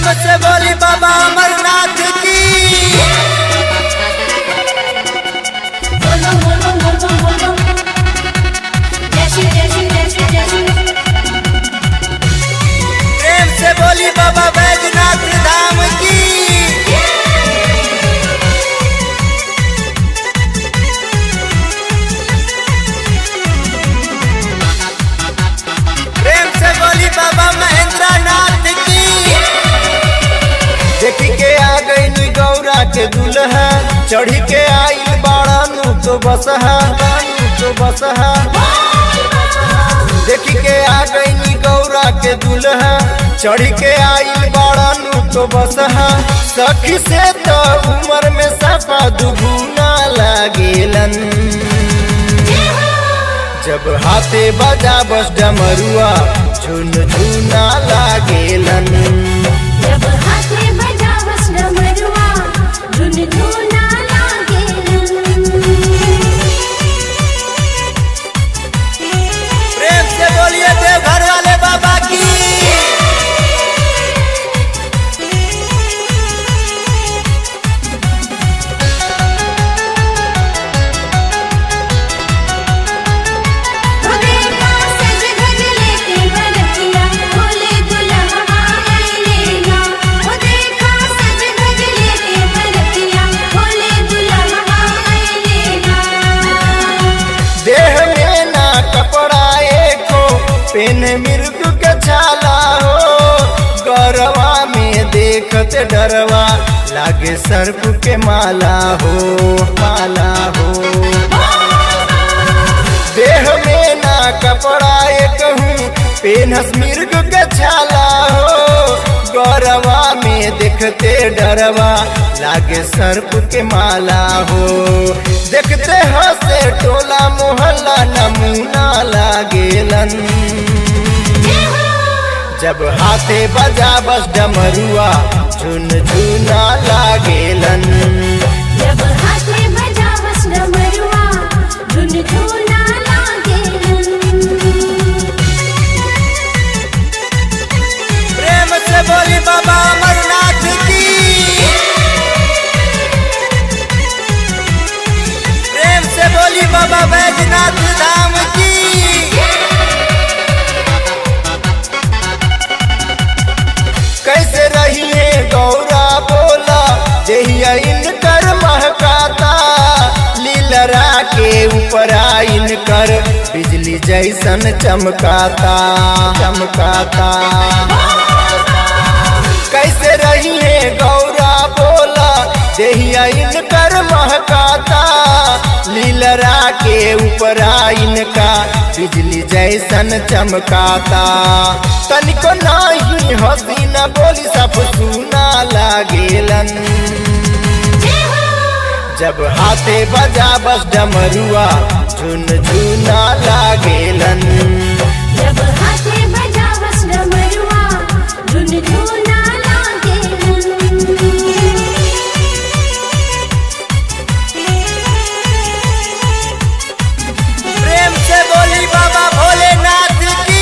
प्रेम से बोली बाबा अमरनाथ की। प्रेम से बोली बाबा बैजनाथ धाम की। प्रेम से बोली बाबा महेंद्रनाथ की। देखी के आ गई गौरा के दुल्हा, चढ़ी के आइल बाड़ानू तो बसहा, तो बसहा। देखी के आ गई गौरा के दुल्हा, चढ़ी के आइल बाड़ानू तो बसहा। सखी से तो उम्र में सफा दुगुना लागेलन, जब हाथे बजा बस डमरुआ झुन झुना लागेलन। जब हाथे बजा बस डमरुआ झुन झुना लागेलन। प्रेम से बोलिए देवघर वाले बाबा की। देह में ना कपड़ा एको, पेन मृग के छाला हो। गरवा में देखते डरवा लागे सर्प के माला हो, माला हो। देह में ना कपड़ा एक हूँ, पेनस मृग के छाला हो। गौरवा में देखते डरवा लागे सर्प के माला हो। देखते हंसे टोला मोहल्ला नमूना लागेलन, जब हाथे बजा बस डमरुआ झुन झुना लागेलन। जब हाथे बजा बस डमरुआ झुन झुना लागेलन। प्रेम से बोली बाबा अमरनाथ की। प्रेम से बोली बाबा बैजनाथ धाम की। कैसे रही है गौरा बोला, देहिया इनकर महकाता। लीलरा के ऊपरा इनकर बिजली जैसन चमकाता, चमकाता। कैसे रही है गौरा बोला, देहिया इनकर महकाता। लीलरा के ऊपरा इनका बिजली जैसन चमकाता। तनिको नहीं हसीना बोली सब सुना लागेलन, जब हाथे बजा बस डमरुआ झुन झुना लागेलन। जब हाथे बजा बस डमरुआ झुन झुना लागेलन। प्रेम से बोली बाबा भोलेनाथ की।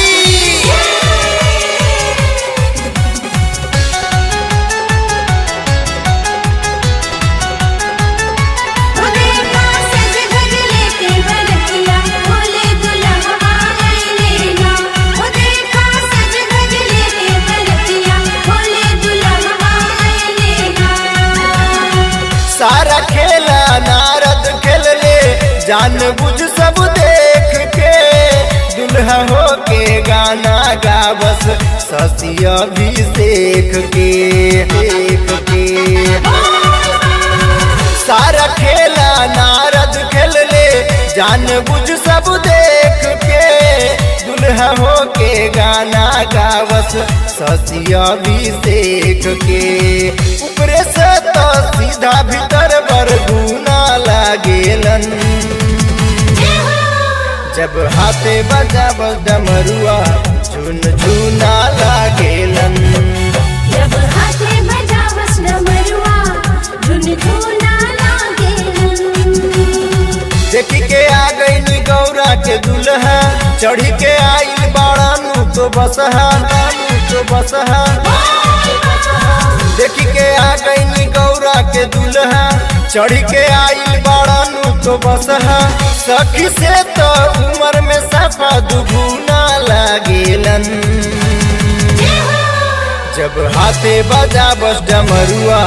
सारा खेला नारद खेल ले, जान बुझ सब देख के। दुल्हा हो के गाना गावस शशि अभिषेक के, देख के। सारा खेला नारद खेल ले, जान बुझ सब देख के। दुल्हा हो के गाना गावस शशि अभिषेक के। ऊपरे से तो सीधा भीतर बरगुना लागेलन, जब हाथे बजा बस डमरुआ झुन झुना लागेलन। जब हाथे बजा बस डमरुआ झुन झुना लागेलन। देखी के आ गई गौरा के दुल्हा, चढ़ी के आइल बाड़ानू तो बसहा, तो बसहा। चढ़ के आइल बाड़ानू तो बसहा सखी से तो उम्र में सफा दुगुना लागेलन। जब हाथे बजा बस डमरुआ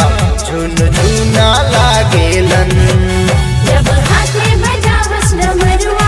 झुन झुना लागेलन। जब हाथे बजा बस डमरुआ